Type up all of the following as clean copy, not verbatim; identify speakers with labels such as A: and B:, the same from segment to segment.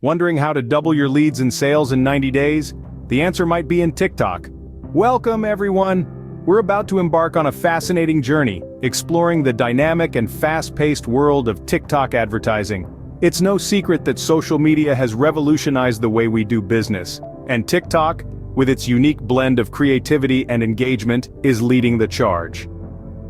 A: Wondering how to double your leads and sales in 90 days? The answer might be in TikTok. Welcome everyone! We're about to embark on a fascinating journey, exploring the dynamic and fast-paced world of TikTok advertising. It's no secret that social media has revolutionized the way we do business, and TikTok, with its unique blend of creativity and engagement, is leading the charge.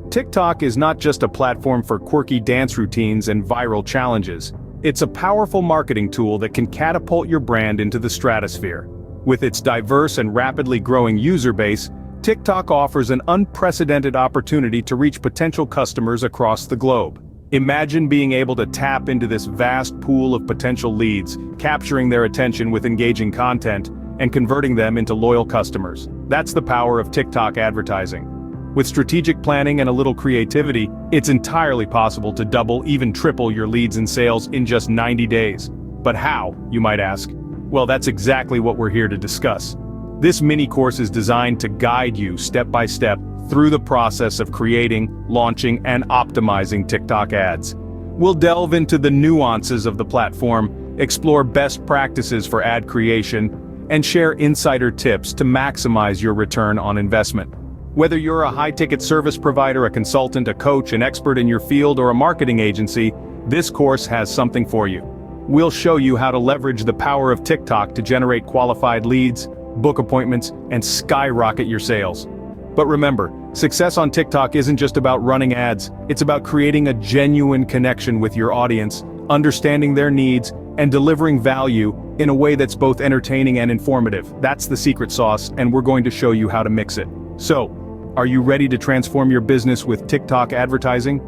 A: TikTok is not just a platform for quirky dance routines and viral challenges. It's a powerful marketing tool that can catapult your brand into the stratosphere. With its diverse and rapidly growing user base, TikTok offers an unprecedented opportunity to reach potential customers across the globe. Imagine being able to tap into this vast pool of potential leads, capturing their attention with engaging content, and converting them into loyal customers. That's the power of TikTok advertising. With strategic planning and a little creativity, it's entirely possible to double, even triple your leads and sales in just 90 days. But how, you might ask? Well, that's exactly what we're here to discuss. This mini course is designed to guide you step by step through the process of creating, launching, and optimizing TikTok ads. We'll delve into the nuances of the platform, explore best practices for ad creation, and share insider tips to maximize your return on investment. Whether you're a high-ticket service provider, a consultant, a coach, an expert in your field, or a marketing agency, this course has something for you. We'll show you how to leverage the power of TikTok to generate qualified leads, book appointments, and skyrocket your sales. But remember, success on TikTok isn't just about running ads, it's about creating a genuine connection with your audience, understanding their needs, and delivering value in a way that's both entertaining and informative. That's the secret sauce, and we're going to show you how to mix it. So, are you ready to transform your business with TikTok advertising?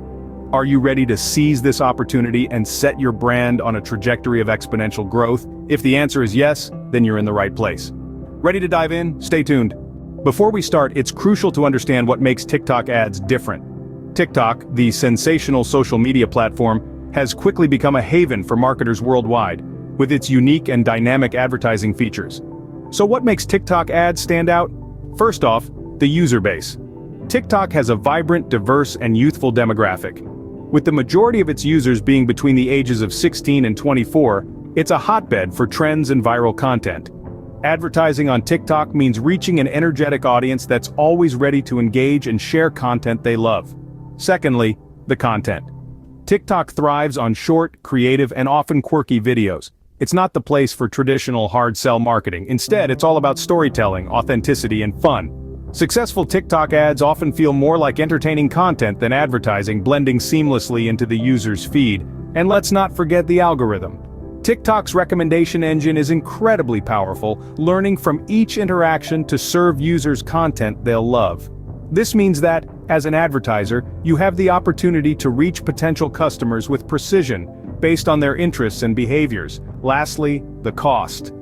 A: Are you ready to seize this opportunity and set your brand on a trajectory of exponential growth? If the answer is yes, then you're in the right place. Ready to dive in? Stay tuned. Before we start, it's crucial to understand what makes TikTok ads different. TikTok, the sensational social media platform, has quickly become a haven for marketers worldwide, with its unique and dynamic advertising features. So what makes TikTok ads stand out? First off, the user base. TikTok has a vibrant, diverse, and youthful demographic. With the majority of its users being between the ages of 16 and 24, it's a hotbed for trends and viral content. Advertising on TikTok means reaching an energetic audience that's always ready to engage and share content they love. Secondly, the content. TikTok thrives on short, creative, and often quirky videos. It's not the place for traditional hard-sell marketing. Instead, it's all about storytelling, authenticity, and fun. Successful TikTok ads often feel more like entertaining content than advertising, blending seamlessly into the user's feed. And let's not forget the algorithm. TikTok's recommendation engine is incredibly powerful, learning from each interaction to serve users content they'll love. This means that, as an advertiser, you have the opportunity to reach potential customers with precision, based on their interests and behaviors. Lastly, the cost.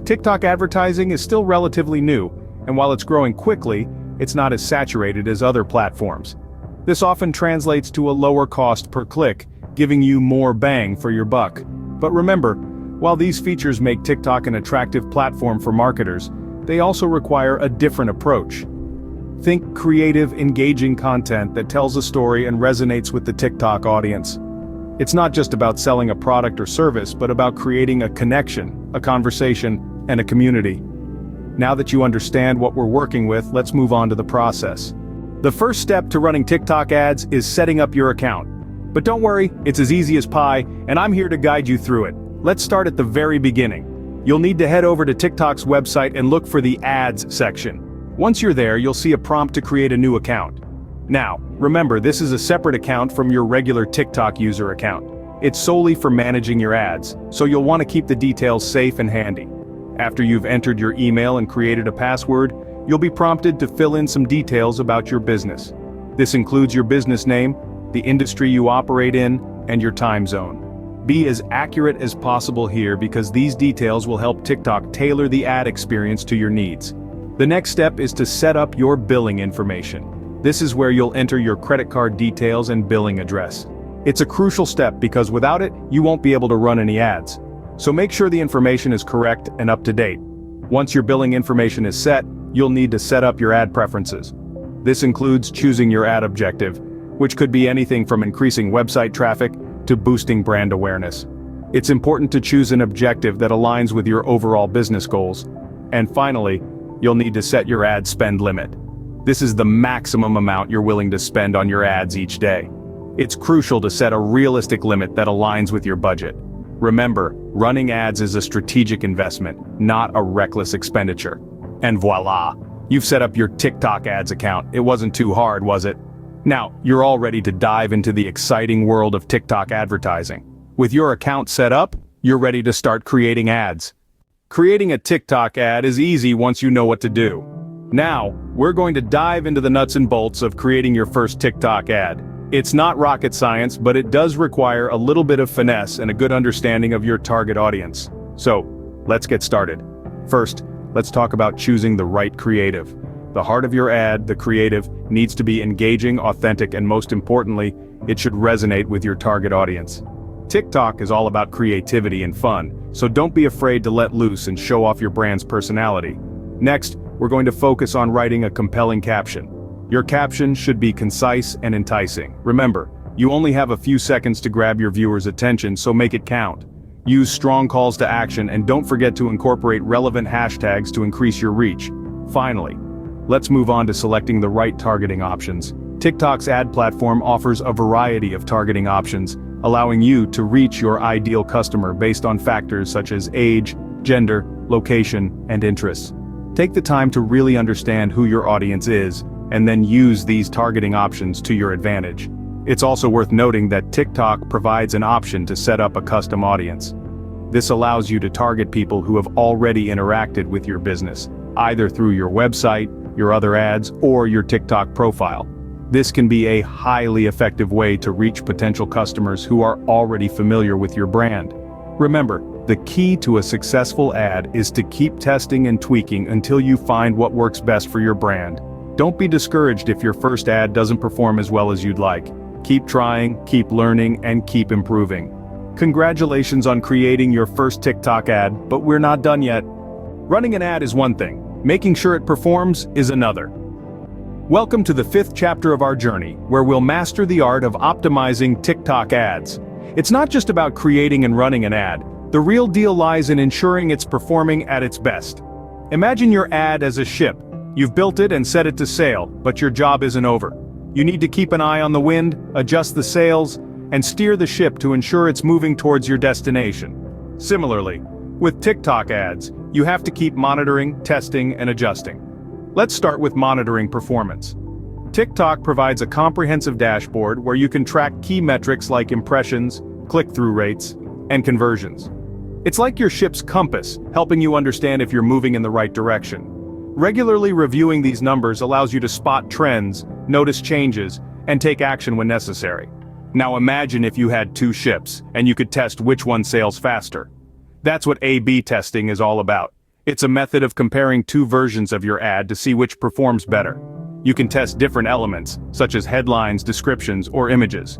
A: TikTok advertising is still relatively new, and while it's growing quickly, it's not as saturated as other platforms. This often translates to a lower cost per click, giving you more bang for your buck. But remember, while these features make TikTok an attractive platform for marketers, they also require a different approach. Think creative, engaging content that tells a story and resonates with the TikTok audience. It's not just about selling a product or service, but about creating a connection, a conversation, and a community. Now that you understand what we're working with, let's move on to the process. The first step to running TikTok ads is setting up your account. But don't worry, it's as easy as pie, and I'm here to guide you through it. Let's start at the very beginning. You'll need to head over to TikTok's website and look for the Ads section. Once you're there, you'll see a prompt to create a new account. Now, remember, this is a separate account from your regular TikTok user account. It's solely for managing your ads, so you'll want to keep the details safe and handy. After you've entered your email and created a password, you'll be prompted to fill in some details about your business. This includes your business name, the industry you operate in, and your time zone. Be as accurate as possible here because these details will help TikTok tailor the ad experience to your needs. The next step is to set up your billing information. This is where you'll enter your credit card details and billing address. It's a crucial step because without it, you won't be able to run any ads. So make sure the information is correct and up to date. Once your billing information is set, you'll need to set up your ad preferences. This includes choosing your ad objective, which could be anything from increasing website traffic to boosting brand awareness. It's important to choose an objective that aligns with your overall business goals. And finally, you'll need to set your ad spend limit. This is the maximum amount you're willing to spend on your ads each day. It's crucial to set a realistic limit that aligns with your budget. Remember, running ads is a strategic investment, not a reckless expenditure. And voila! You've set up your TikTok ads account. It wasn't too hard, was it? Now, you're all ready to dive into the exciting world of TikTok advertising. With your account set up, you're ready to start creating ads. Creating a TikTok ad is easy once you know what to do. Now, we're going to dive into the nuts and bolts of creating your first TikTok ad. It's not rocket science, but it does require a little bit of finesse and a good understanding of your target audience. So, let's get started. First, let's talk about choosing the right creative. The heart of your ad, the creative, needs to be engaging, authentic, and most importantly, it should resonate with your target audience. TikTok is all about creativity and fun, so don't be afraid to let loose and show off your brand's personality. Next, we're going to focus on writing a compelling caption. Your caption should be concise and enticing. Remember, you only have a few seconds to grab your viewers' attention, so make it count. Use strong calls to action and don't forget to incorporate relevant hashtags to increase your reach. Finally, let's move on to selecting the right targeting options. TikTok's ad platform offers a variety of targeting options, allowing you to reach your ideal customer based on factors such as age, gender, location, and interests. Take the time to really understand who your audience is, and then use these targeting options to your advantage. It's also worth noting that TikTok provides an option to set up a custom audience. This allows you to target people who have already interacted with your business, either through your website, your other ads, or your TikTok profile. This can be a highly effective way to reach potential customers who are already familiar with your brand. Remember, the key to a successful ad is to keep testing and tweaking until you find what works best for your brand. Don't be discouraged if your first ad doesn't perform as well as you'd like. Keep trying, keep learning, and keep improving. Congratulations on creating your first TikTok ad, but we're not done yet. Running an ad is one thing, making sure it performs is another. Welcome to the 5th chapter of our journey, where we'll master the art of optimizing TikTok ads. It's not just about creating and running an ad. The real deal lies in ensuring it's performing at its best. Imagine your ad as a ship. You've built it and set it to sail, but your job isn't over. You need to keep an eye on the wind, adjust the sails, and steer the ship to ensure it's moving towards your destination. Similarly, with TikTok ads, you have to keep monitoring, testing, and adjusting. Let's start with monitoring performance. TikTok provides a comprehensive dashboard where you can track key metrics like impressions, click-through rates, and conversions. It's like your ship's compass, helping you understand if you're moving in the right direction. Regularly reviewing these numbers allows you to spot trends, notice changes, and take action when necessary. Now imagine if you had 2 ships, and you could test which one sails faster. That's what A/B testing is all about. It's a method of comparing 2 versions of your ad to see which performs better. You can test different elements, such as headlines, descriptions, or images.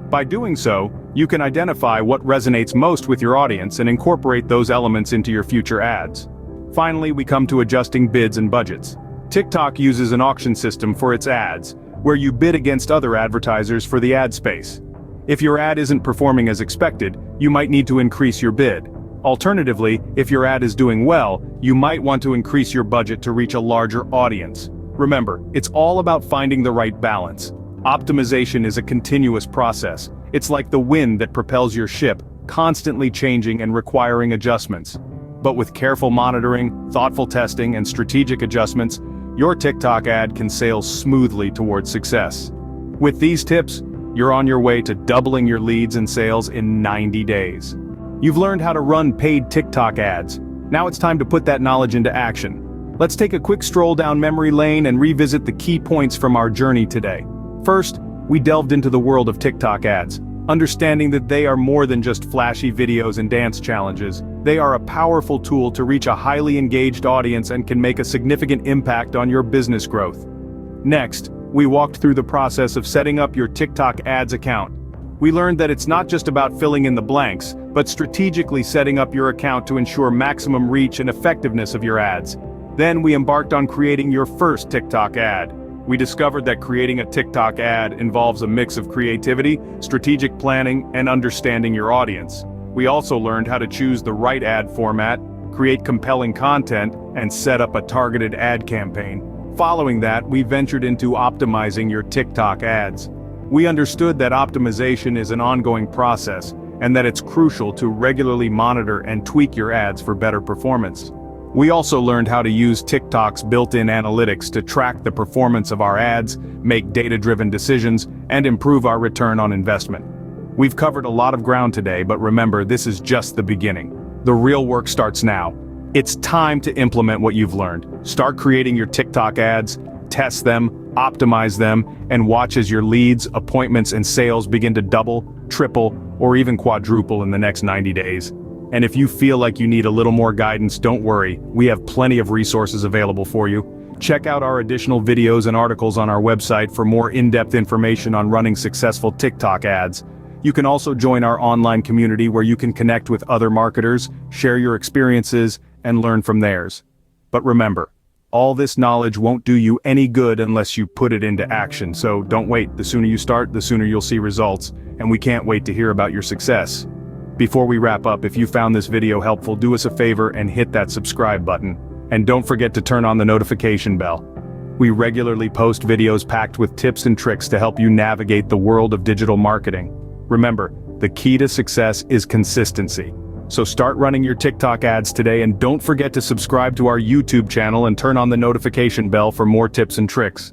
A: By doing so, you can identify what resonates most with your audience and incorporate those elements into your future ads. Finally, we come to adjusting bids and budgets. TikTok uses an auction system for its ads, where you bid against other advertisers for the ad space. If your ad isn't performing as expected, you might need to increase your bid. Alternatively, if your ad is doing well, you might want to increase your budget to reach a larger audience. Remember, it's all about finding the right balance. Optimization is a continuous process. It's like the wind that propels your ship, constantly changing and requiring adjustments. But with careful monitoring, thoughtful testing, and strategic adjustments, your TikTok ad can sail smoothly towards success. With these tips, you're on your way to doubling your leads and sales in 90 days. You've learned how to run paid TikTok ads. Now it's time to put that knowledge into action. Let's take a quick stroll down memory lane and revisit the key points from our journey today. First, we delved into the world of TikTok ads, understanding that they are more than just flashy videos and dance challenges. They are a powerful tool to reach a highly engaged audience and can make a significant impact on your business growth. Next, we walked through the process of setting up your TikTok ads account. We learned that it's not just about filling in the blanks, but strategically setting up your account to ensure maximum reach and effectiveness of your ads. Then we embarked on creating your first TikTok ad. We discovered that creating a TikTok ad involves a mix of creativity, strategic planning, and understanding your audience. We also learned how to choose the right ad format, create compelling content, and set up a targeted ad campaign. Following that, we ventured into optimizing your TikTok ads. We understood that optimization is an ongoing process, and that it's crucial to regularly monitor and tweak your ads for better performance. We also learned how to use TikTok's built-in analytics to track the performance of our ads, make data-driven decisions, and improve our return on investment. We've covered a lot of ground today, but remember, this is just the beginning. The real work starts now. It's time to implement what you've learned. Start creating your TikTok ads, test them, optimize them, and watch as your leads, appointments, and sales begin to double, triple, or even quadruple in the next 90 days. And if you feel like you need a little more guidance, don't worry, we have plenty of resources available for you. Check out our additional videos and articles on our website for more in-depth information on running successful TikTok ads. You can also join our online community where you can connect with other marketers, share your experiences, and learn from theirs. But remember, all this knowledge won't do you any good unless you put it into action, so don't wait. The sooner you start, the sooner you'll see results, and we can't wait to hear about your success. Before we wrap up, if you found this video helpful, do us a favor and hit that subscribe button. And don't forget to turn on the notification bell. We regularly post videos packed with tips and tricks to help you navigate the world of digital marketing. Remember, the key to success is consistency. So start running your TikTok ads today, and don't forget to subscribe to our YouTube channel and turn on the notification bell for more tips and tricks.